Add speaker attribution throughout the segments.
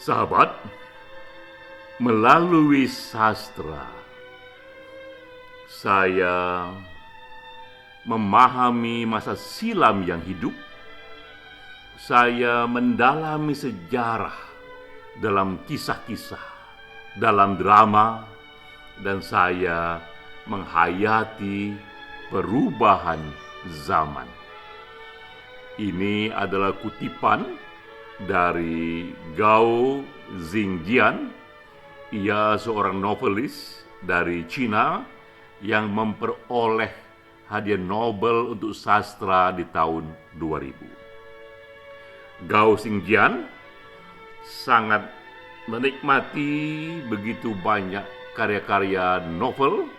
Speaker 1: Sahabat, melalui sastra, saya memahami masa silam yang hidup. Saya mendalami sejarah dalam kisah-kisah, dalam drama, dan saya menghayati perubahan zaman. Ini adalah kutipan dari Gao Xingjian. Ia seorang novelis dari Cina yang memperoleh hadiah Nobel untuk sastra di tahun 2000. Gao Xingjian sangat menikmati begitu banyak karya-karya novel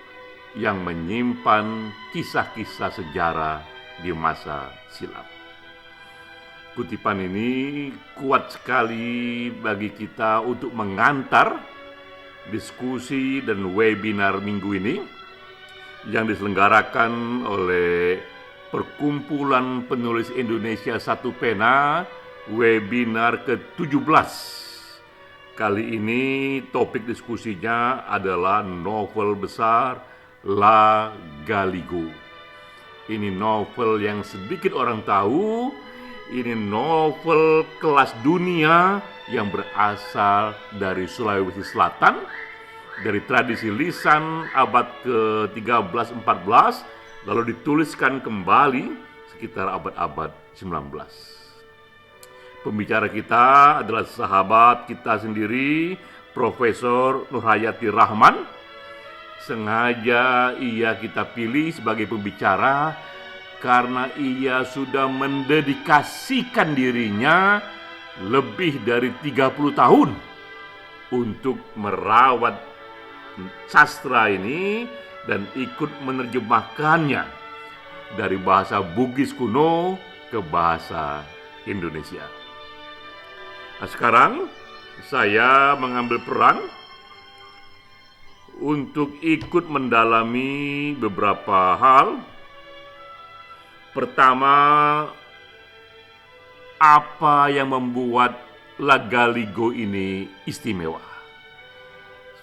Speaker 1: yang menyimpan kisah-kisah sejarah di masa silam. Kutipan ini kuat sekali bagi kita untuk mengantar diskusi dan webinar minggu ini yang diselenggarakan oleh Perkumpulan Penulis Indonesia Satu Pena, webinar ke-17. Kali ini topik diskusinya adalah novel besar La Galigo. Ini novel yang sedikit orang tahu. Ini novel kelas dunia yang berasal dari Sulawesi Selatan, dari tradisi lisan abad ke-13-14, lalu dituliskan kembali sekitar abad-abad 19. Pembicara kita adalah sahabat kita sendiri, Profesor Nurhayati Rahman. Sengaja ia kita pilih sebagai pembicara karena ia sudah mendedikasikan dirinya lebih dari 30 tahun untuk merawat sastra ini dan ikut menerjemahkannya dari bahasa Bugis kuno ke bahasa Indonesia. Nah, sekarang saya mengambil peran untuk ikut mendalami beberapa hal. Pertama, apa yang membuat La Galigo ini istimewa?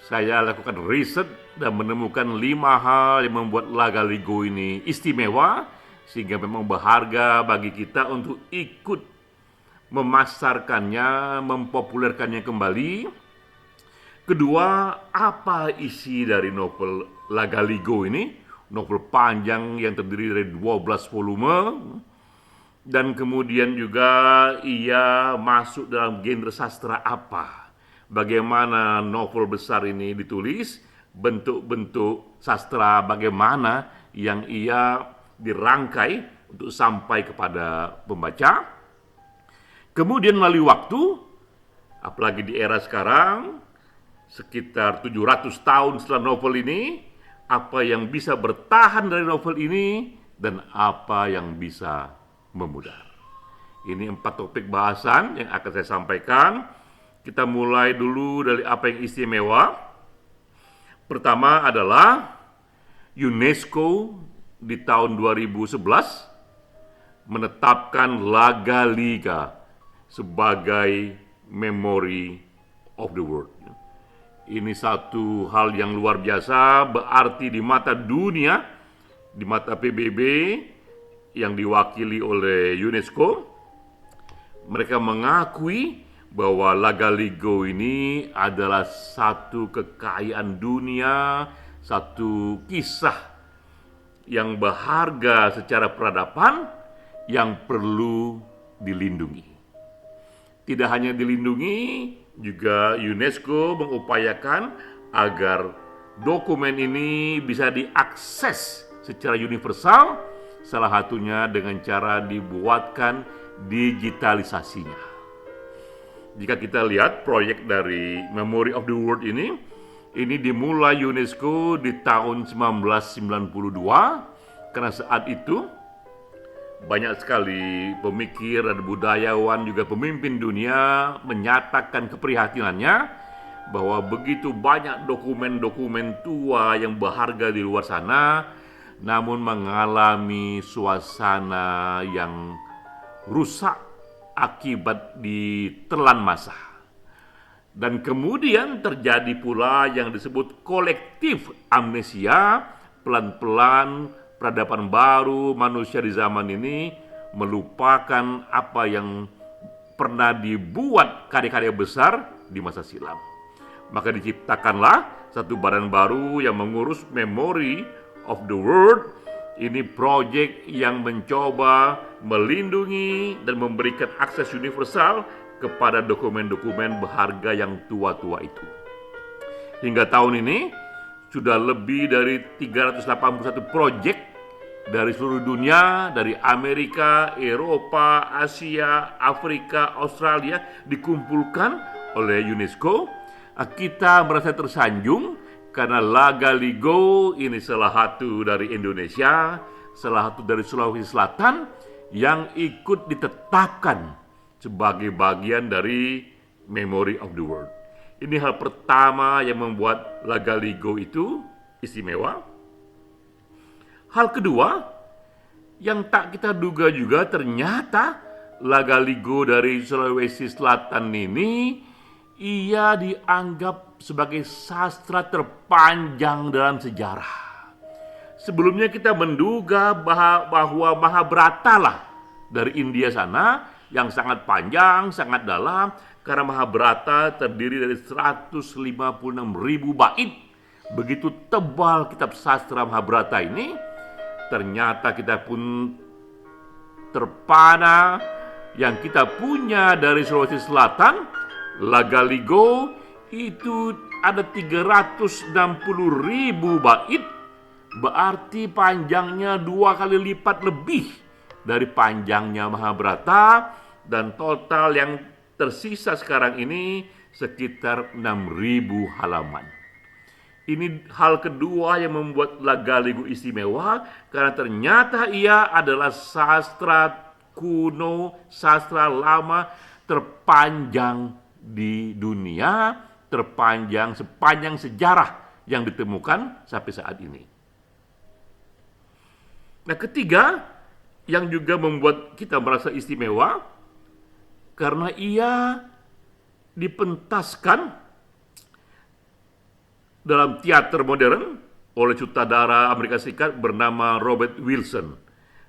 Speaker 1: Saya lakukan riset dan menemukan 5 hal yang membuat La Galigo ini istimewa, sehingga memang berharga bagi kita untuk ikut memasarkannya, mempopulerkannya kembali. Kedua, apa isi dari novel La Galigo ini? Novel panjang yang terdiri dari 12 volume. Dan kemudian juga ia masuk dalam genre sastra apa? Bagaimana novel besar ini ditulis? Bentuk-bentuk sastra bagaimana yang ia dirangkai untuk sampai kepada pembaca? Kemudian melalui waktu, apalagi di era sekarang, sekitar 700 tahun setelah novel ini, apa yang bisa bertahan dari novel ini dan apa yang bisa memudar. Ini 4 topik bahasan yang akan saya sampaikan. Kita mulai dulu dari apa yang istimewa. Pertama adalah UNESCO di tahun 2011 menetapkan La Galiga sebagai Memory of the World. Ini satu hal yang luar biasa, berarti di mata dunia, di mata PBB yang diwakili oleh UNESCO, mereka mengakui bahwa La Galigo ini adalah satu kekayaan dunia, satu kisah yang berharga secara peradaban yang perlu dilindungi. Tidak hanya dilindungi, juga UNESCO mengupayakan agar dokumen ini bisa diakses secara universal, salah satunya dengan cara dibuatkan digitalisasinya. Jika kita lihat proyek dari Memory of the World ini dimulai UNESCO di tahun 1992, karena saat itu banyak sekali pemikir dan budayawan juga pemimpin dunia menyatakan keprihatinannya bahwa begitu banyak dokumen-dokumen tua yang berharga di luar sana namun mengalami suasana yang rusak akibat ditelan massa. Dan kemudian terjadi pula yang disebut kolektif amnesia, pelan-pelan peradaban baru manusia di zaman ini melupakan apa yang pernah dibuat karya-karya besar di masa silam. Maka diciptakanlah satu badan baru yang mengurus Memory of the World. Ini proyek yang mencoba melindungi dan memberikan akses universal kepada dokumen-dokumen berharga yang tua-tua itu. Hingga tahun ini, sudah lebih dari 381 proyek dari seluruh dunia, dari Amerika, Eropa, Asia, Afrika, Australia, dikumpulkan oleh UNESCO. Kita merasa tersanjung karena Lagaligo ini salah satu dari Indonesia, salah satu dari Sulawesi Selatan yang ikut ditetapkan sebagai bagian dari Memory of the World. Ini hal pertama yang membuat Lagaligo itu istimewa. Hal kedua, yang tak kita duga juga ternyata Lagaligo dari Sulawesi Selatan ini ia dianggap sebagai sastra terpanjang dalam sejarah. Sebelumnya kita menduga bahwa Mahabharata lah dari India sana yang sangat panjang, sangat dalam, karena Mahabharata terdiri dari 156.000 bait. Begitu tebal kitab sastra Mahabharata ini, ternyata kita pun terpana yang kita punya dari Sulawesi Selatan, Lagaligo, itu ada 360.000 bait, berarti panjangnya 2 kali lipat lebih dari panjangnya Mahabharata, dan total yang tersisa sekarang ini sekitar 6.000 halaman. Ini hal kedua yang membuat Lagaligo istimewa, karena ternyata ia adalah sastra kuno, sastra lama terpanjang di dunia, terpanjang sepanjang sejarah yang ditemukan sampai saat ini. Nah, ketiga yang juga membuat kita merasa istimewa karena ia dipentaskan dalam teater modern oleh sutradara Amerika Serikat bernama Robert Wilson.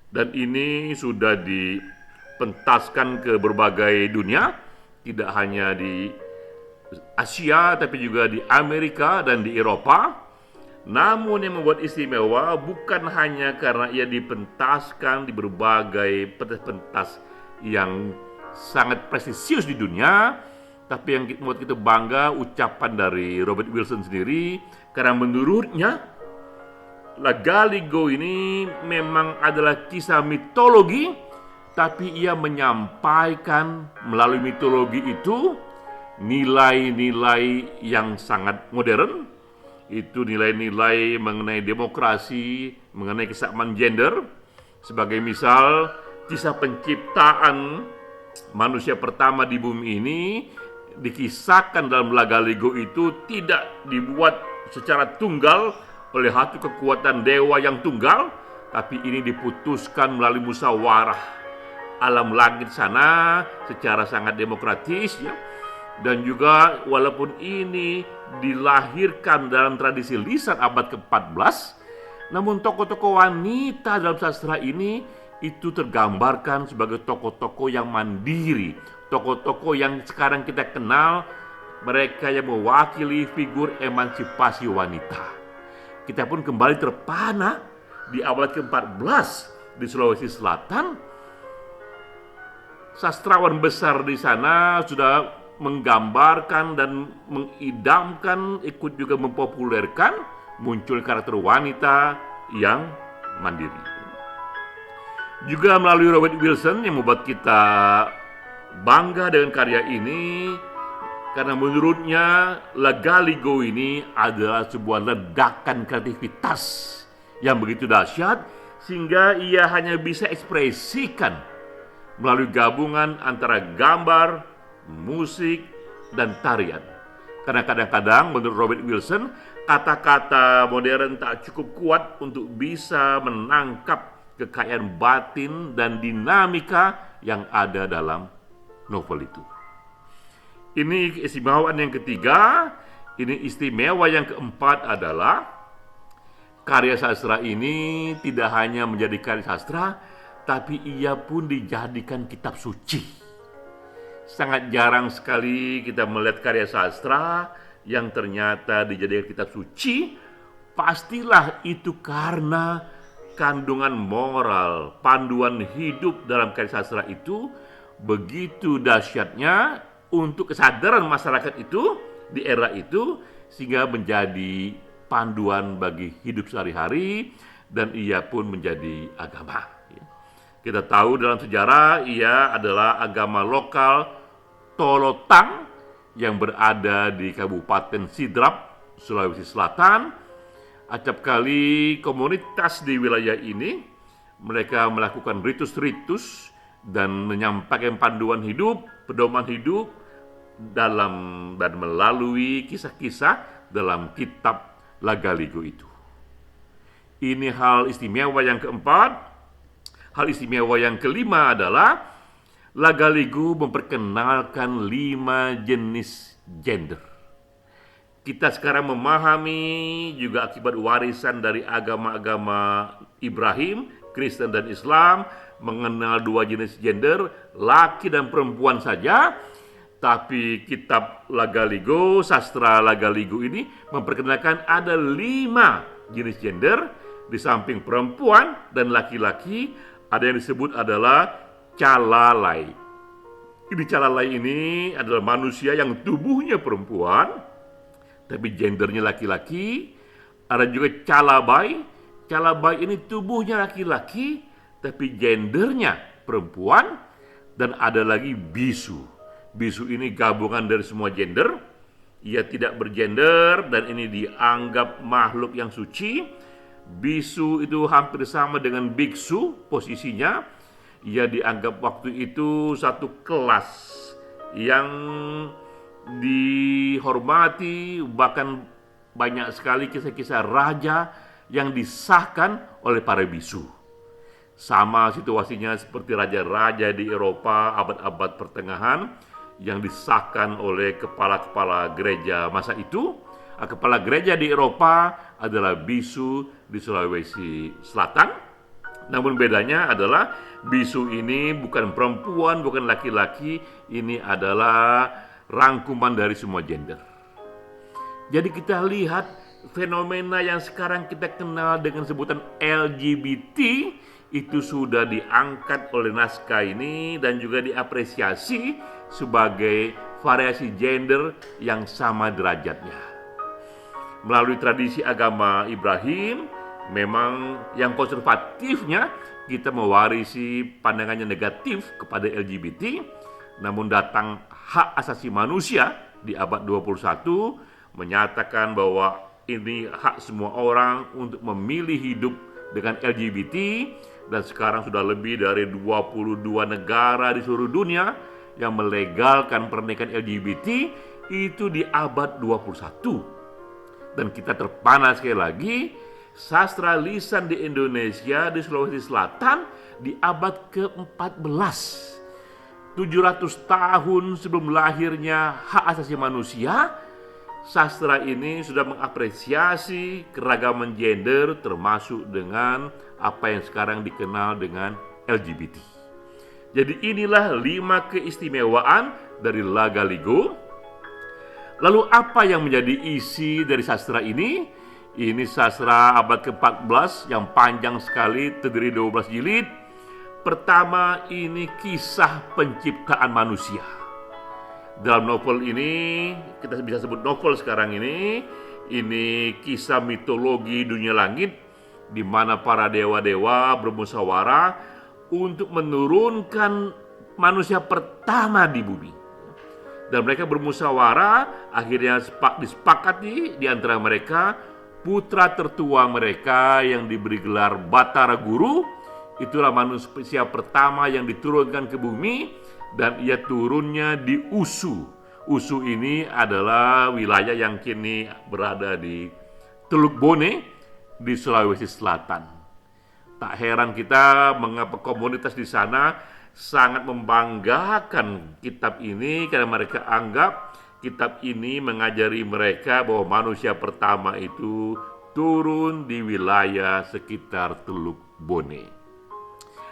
Speaker 1: Dan ini sudah dipentaskan ke berbagai dunia, tidak hanya di Asia tapi juga di Amerika dan di Eropa. Namun yang membuat istimewa bukan hanya karena ia dipentaskan di berbagai pentas-pentas yang sangat prestisius di dunia, tapi yang membuat kita bangga ucapan dari Robert Wilson sendiri, karena menurutnya Lagaligo ini memang adalah kisah mitologi, tapi ia menyampaikan melalui mitologi itu nilai-nilai yang sangat modern. Itu nilai-nilai mengenai demokrasi, mengenai kesamaan gender. Sebagai misal, kisah penciptaan manusia pertama di bumi ini dikisahkan dalam Lagaligo itu tidak dibuat secara tunggal oleh satu kekuatan dewa yang tunggal, tapi ini diputuskan melalui musyawarah alam langit sana secara sangat demokratis, ya. Dan juga walaupun ini dilahirkan dalam tradisi lisan abad ke-14, namun tokoh-tokoh wanita dalam sastra ini itu tergambarkan sebagai tokoh-tokoh yang mandiri, tokoh-tokoh yang sekarang kita kenal, mereka yang mewakili figur emansipasi wanita. Kita pun kembali terpana di abad ke-14 di Sulawesi Selatan. Sastrawan besar di sana sudah menggambarkan dan mengidamkan, ikut juga mempopulerkan muncul karakter wanita yang mandiri. Juga melalui Robert Wilson yang membuat kita bangga dengan karya ini, karena menurutnya Lagaligo ini adalah sebuah ledakan kreativitas yang begitu dahsyat sehingga ia hanya bisa ekspresikan melalui gabungan antara gambar, musik, dan tarian. Karena kadang-kadang menurut Robert Wilson, kata-kata modern tak cukup kuat untuk bisa menangkap kekayaan batin dan dinamika yang ada dalam novel itu. Ini keistimewaan yang ketiga. Ini istimewa yang keempat adalah karya sastra ini tidak hanya menjadi karya sastra, tapi ia pun dijadikan kitab suci. Sangat jarang sekali kita melihat karya sastra yang ternyata dijadikan kitab suci. Pastilah itu karena kandungan moral, panduan hidup dalam karya sastra itu begitu dahsyatnya untuk kesadaran masyarakat itu di era itu, sehingga menjadi panduan bagi hidup sehari-hari dan ia pun menjadi agama. Kita tahu dalam sejarah ia adalah agama lokal Tolotang yang berada di Kabupaten Sidrap, Sulawesi Selatan. Acap kali komunitas di wilayah ini mereka melakukan ritus-ritus dan menyampaikan panduan hidup, pedoman hidup dalam dan melalui kisah-kisah dalam kitab Lagaligo itu. Ini hal istimewa yang keempat. Hal istimewa yang kelima adalah Lagaligo memperkenalkan 5 jenis gender. Kita sekarang memahami juga akibat warisan dari agama-agama Ibrahim, Kristen dan Islam, mengenal 2 jenis gender, laki dan perempuan saja. Tapi kitab Lagaligo, sastra Lagaligo ini memperkenalkan ada 5 jenis gender. Di samping perempuan dan laki-laki, ada yang disebut adalah calalai. Ini calalai ini adalah manusia yang tubuhnya perempuan, tapi gendernya laki-laki. Ada juga calabai. Calabai ini tubuhnya laki-laki, tapi gendernya perempuan. Dan ada lagi bisu. Bisu ini gabungan dari semua gender. Ia tidak bergender dan ini dianggap makhluk yang suci. Bisu itu hampir sama dengan biksu posisinya. Ia dianggap waktu itu satu kelas yang dihormati, bahkan banyak sekali kisah-kisah raja yang disahkan oleh para bisu. Sama situasinya seperti raja-raja di Eropa abad-abad pertengahan yang disahkan oleh kepala-kepala gereja masa itu. Kepala gereja di Eropa adalah bisu di Sulawesi Selatan. Namun bedanya adalah bisu ini bukan perempuan, bukan laki-laki. Ini adalah rangkuman dari semua gender. Jadi kita lihat fenomena yang sekarang kita kenal dengan sebutan LGBT itu sudah diangkat oleh naskah ini dan juga diapresiasi sebagai variasi gender yang sama derajatnya. Melalui tradisi agama Ibrahim, memang yang konservatifnya kita mewarisi pandangannya negatif kepada LGBT, namun datang hak asasi manusia di abad 21 menyatakan bahwa ini hak semua orang untuk memilih hidup dengan LGBT, dan sekarang sudah lebih dari 22 negara di seluruh dunia yang melegalkan pernikahan LGBT itu di abad 21. Dan kita terpana sekali lagi, sastra lisan di Indonesia, di Sulawesi Selatan di abad ke-14. 700 tahun sebelum lahirnya hak asasi manusia, sastra ini sudah mengapresiasi keragaman gender termasuk dengan apa yang sekarang dikenal dengan LGBT. Jadi inilah 5 keistimewaan dari Lagaligo. Lalu apa yang menjadi isi dari sastra ini? Ini sastra abad ke-14 yang panjang sekali, terdiri 12 jilid. Pertama, ini kisah penciptaan manusia. Dalam novel ini, kita bisa sebut novel sekarang ini kisah mitologi dunia langit, di mana para dewa-dewa bermusyawarah untuk menurunkan manusia pertama di bumi. Dan mereka bermusyawarah, akhirnya disepakati di antara mereka, putra tertua mereka yang diberi gelar Batara Guru, itulah manusia pertama yang diturunkan ke bumi, dan ia turunnya di Usu. Usu ini adalah wilayah yang kini berada di Teluk Bone di Sulawesi Selatan. Tak heran kita mengapa komunitas di sana sangat membanggakan kitab ini karena mereka anggap kitab ini mengajari mereka bahwa manusia pertama itu turun di wilayah sekitar Teluk Bone.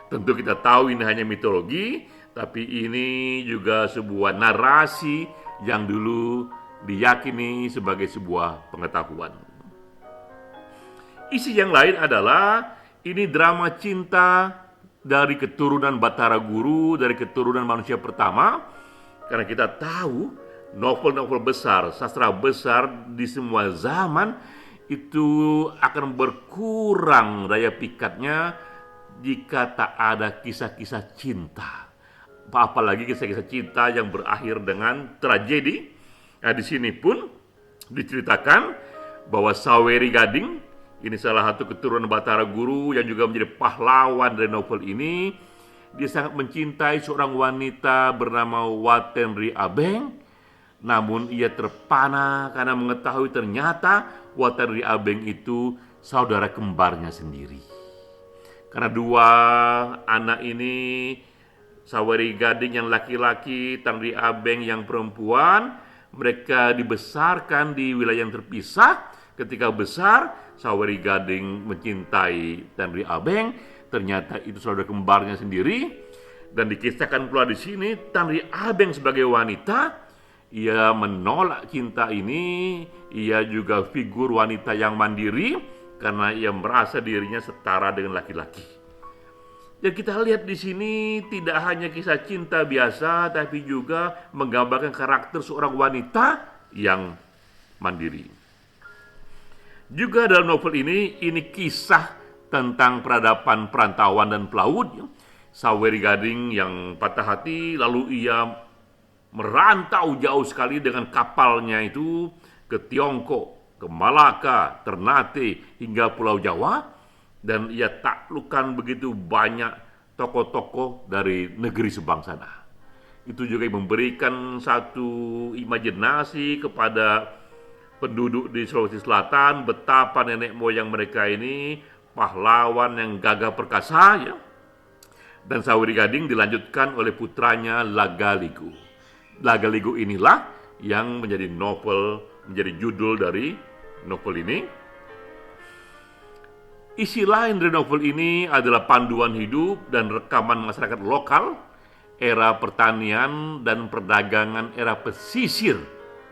Speaker 1: Tentu kita tahu ini hanya mitologi, tapi ini juga sebuah narasi yang dulu diyakini sebagai sebuah pengetahuan. Isi yang lain adalah ini drama cinta dari keturunan Batara Guru, dari keturunan manusia pertama. Karena kita tahu novel-novel besar, sastra besar di semua zaman itu akan berkurang daya pikatnya jika tak ada kisah-kisah cinta. Apalagi kisah-kisah cinta yang berakhir dengan tragedi. Nah, di sini pun diceritakan bahwa Saweri Gading, ini salah satu keturunan Batara Guru yang juga menjadi pahlawan dari novel ini. Dia sangat mencintai seorang wanita bernama Watenri Abeng. Namun ia terpana karena mengetahui ternyata Watenri Abeng itu saudara kembarnya sendiri. Karena dua anak ini, Saweri Gading yang laki-laki, Tanri Abeng yang perempuan, mereka dibesarkan di wilayah yang terpisah. Ketika besar, Saweri Gading mencintai Tanri Abeng, ternyata itu saudara kembarnya sendiri. Dan dikisahkan pula di sini, Tanri Abeng sebagai wanita, ia menolak cinta ini. Ia juga figur wanita yang mandiri karena ia merasa dirinya setara dengan laki-laki. Dan kita lihat di sini tidak hanya kisah cinta biasa, tapi juga menggambarkan karakter seorang wanita yang mandiri. Juga dalam novel ini kisah tentang peradaban perantauan dan pelaut. Saweri Gading yang patah hati, lalu ia merantau jauh sekali dengan kapalnya itu ke Tiongkok, ke Malaka, Ternate, hingga Pulau Jawa. Dan ia taklukkan begitu banyak tokoh-tokoh dari negeri Subang sana. Itu juga memberikan satu imajinasi kepada penduduk di Sulawesi Selatan betapa nenek moyang mereka ini pahlawan yang gagah perkasa, ya. Dan Saweri Gading dilanjutkan oleh putranya Lagaligo. Lagaligo inilah yang menjadi judul dari novel ini. Isi lain dari novel ini adalah panduan hidup dan rekaman masyarakat lokal, era pertanian dan perdagangan era pesisir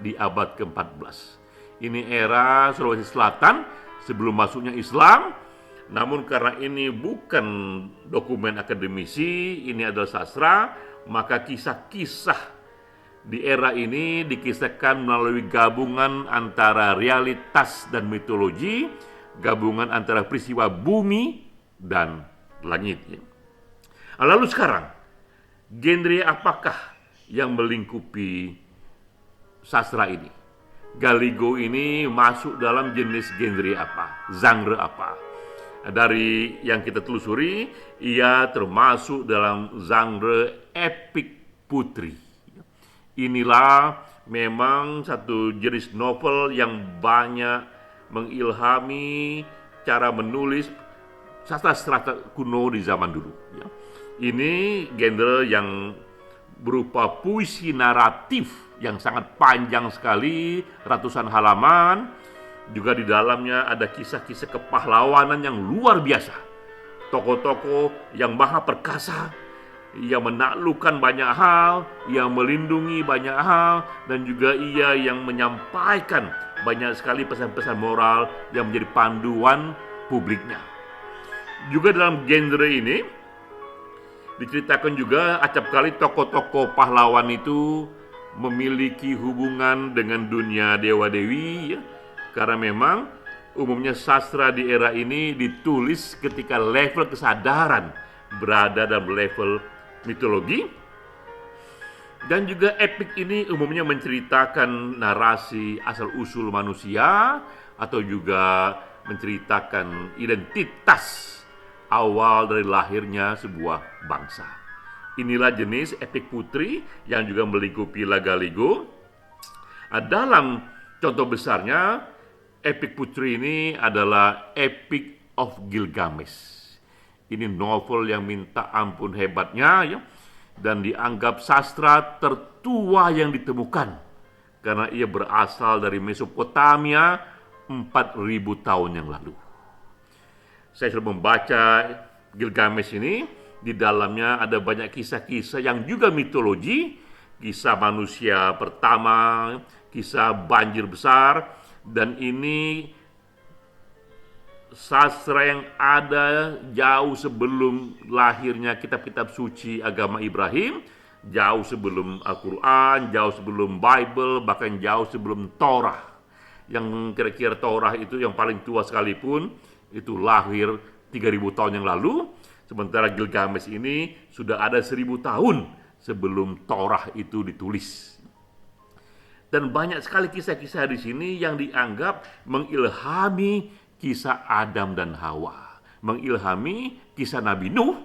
Speaker 1: di abad ke-14. Ini era Sulawesi Selatan sebelum masuknya Islam, namun karena ini bukan dokumen akademisi, ini adalah sastra, maka kisah-kisah di era ini dikisahkan melalui gabungan antara realitas dan mitologi, gabungan antara peristiwa bumi dan langit. Lalu sekarang, genre apakah yang melingkupi sastra ini? Galigo ini masuk dalam jenis genre apa? Genre apa? Dari yang kita telusuri, ia termasuk dalam genre epik putri. Inilah memang satu jenis novel yang banyak mengilhami cara menulis sastra kuno di zaman dulu. Ini genre yang berupa puisi naratif yang sangat panjang sekali, ratusan halaman. Juga di dalamnya ada kisah-kisah kepahlawanan yang luar biasa. Tokoh-tokoh yang maha perkasa, ia menaklukkan banyak hal, ia melindungi banyak hal, dan juga ia yang menyampaikan banyak sekali pesan-pesan moral yang menjadi panduan publiknya. Juga dalam genre ini diceritakan juga acap kali tokoh-tokoh pahlawan itu memiliki hubungan dengan dunia dewa-dewi, ya. Karena memang umumnya sastra di era ini ditulis ketika level kesadaran berada dalam level mitologi. Dan juga epik ini umumnya menceritakan narasi asal-usul manusia atau juga menceritakan identitas awal dari lahirnya sebuah bangsa. Inilah jenis epik putri yang juga melingkupi Lagaligo. Dalam contoh besarnya, epik putri ini adalah Epic of Gilgamesh. Ini novel yang minta ampun hebatnya, ya. dan dianggap sastra tertua yang ditemukan karena ia berasal dari Mesopotamia 4.000 tahun yang lalu. Saya sudah membaca Gilgamesh ini, di dalamnya ada banyak kisah-kisah yang juga mitologi, kisah manusia pertama, kisah banjir besar, dan ini sastra yang ada jauh sebelum lahirnya kitab-kitab suci agama Ibrahim, jauh sebelum Al-Quran, jauh sebelum Bible, bahkan jauh sebelum Torah. Yang kira-kira Torah itu yang paling tua sekalipun, itu lahir 3.000 tahun yang lalu, sementara Gilgamesh ini sudah ada 1.000 tahun sebelum Torah itu ditulis. Dan banyak sekali kisah-kisah di sini yang dianggap mengilhami kisah Adam dan Hawa, mengilhami kisah Nabi Nuh.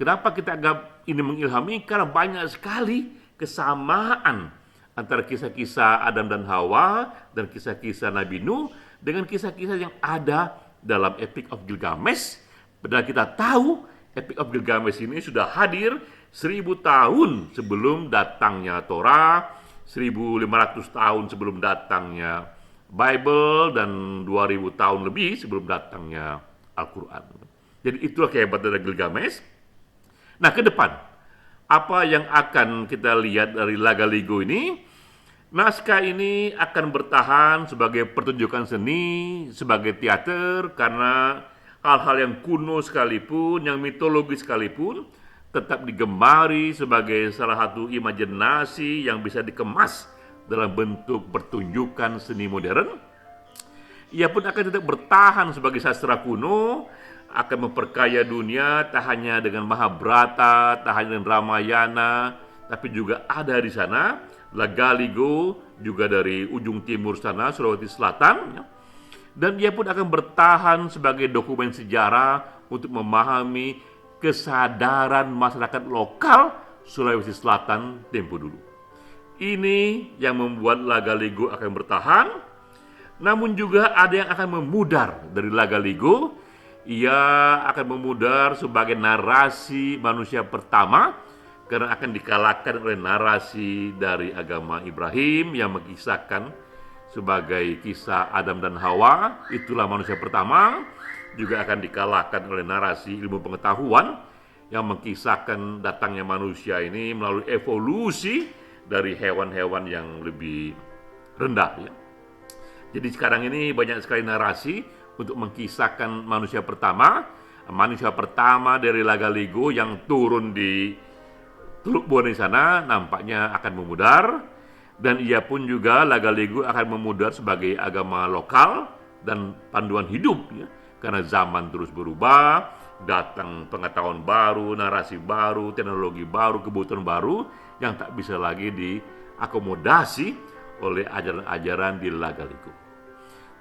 Speaker 1: Kenapa kita anggap ini mengilhami? Karena banyak sekali kesamaan antara kisah-kisah Adam dan Hawa dan kisah-kisah Nabi Nuh dengan kisah-kisah yang ada dalam Epic of Gilgamesh. Padahal kita tahu Epic of Gilgamesh ini sudah hadir 1.000 tahun sebelum datangnya Torah, 1.500 tahun sebelum datangnya Bible, dan 2.000 tahun lebih sebelum datangnya Al-Quran. Jadi itulah kehebatan dari Gilgamesh. Nah, ke depan, apa yang akan kita lihat dari Lagaligo ini? Naskah ini akan bertahan sebagai pertunjukan seni, sebagai teater, karena hal-hal yang kuno sekalipun, yang mitologis sekalipun, tetap digemari sebagai salah satu imajinasi yang bisa dikemas dalam bentuk pertunjukan seni modern. Ia pun akan tetap bertahan sebagai sastra kuno, akan memperkaya dunia tak hanya dengan Mahabharata, tak hanya dengan Ramayana, tapi juga ada di sana Lagaligo, juga dari ujung timur sana, Sulawesi Selatan. Dan ia pun akan bertahan sebagai dokumen sejarah untuk memahami kesadaran masyarakat lokal Sulawesi Selatan tempo dulu. Ini yang membuat Lagaligo akan bertahan. Namun juga ada yang akan memudar dari Lagaligo. Ia akan memudar sebagai narasi manusia pertama, karena akan dikalahkan oleh narasi dari agama Ibrahim yang mengisahkan sebagai kisah Adam dan Hawa, itulah manusia pertama. Juga akan dikalahkan oleh narasi ilmu pengetahuan yang mengisahkan datangnya manusia ini melalui evolusi dari hewan-hewan yang lebih rendah, ya. Jadi sekarang ini banyak sekali narasi untuk mengisahkan manusia pertama dari Lagaligo yang turun di Teluk Bone sana nampaknya akan memudar, dan ia pun juga Lagaligo akan memudar sebagai agama lokal dan panduan hidup, ya. Karena zaman terus berubah, datang pengetahuan baru, narasi baru, teknologi baru, kebutuhan baru yang tak bisa lagi diakomodasi oleh ajaran-ajaran di Lagaligo.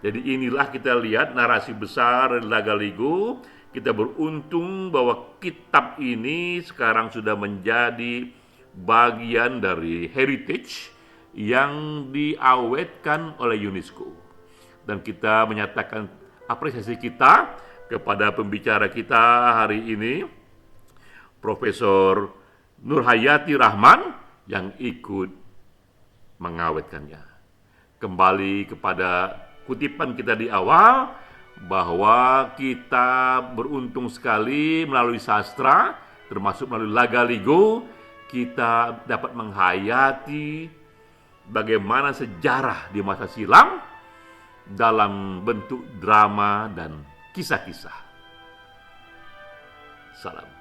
Speaker 1: Jadi inilah kita lihat narasi besar di Lagaligo. Kita beruntung bahwa kitab ini sekarang sudah menjadi bagian dari heritage yang diawetkan oleh UNESCO. Dan kita menyatakan apresiasi kita kepada pembicara kita hari ini, Profesor Nurhayati Rahman, yang ikut mengawetkannya. Kembali kepada kutipan kita di awal, bahwa kita beruntung sekali melalui sastra, termasuk melalui Lagaligo, kita dapat menghayati bagaimana sejarah di masa silam dalam bentuk drama dan kisah-kisah. Salam.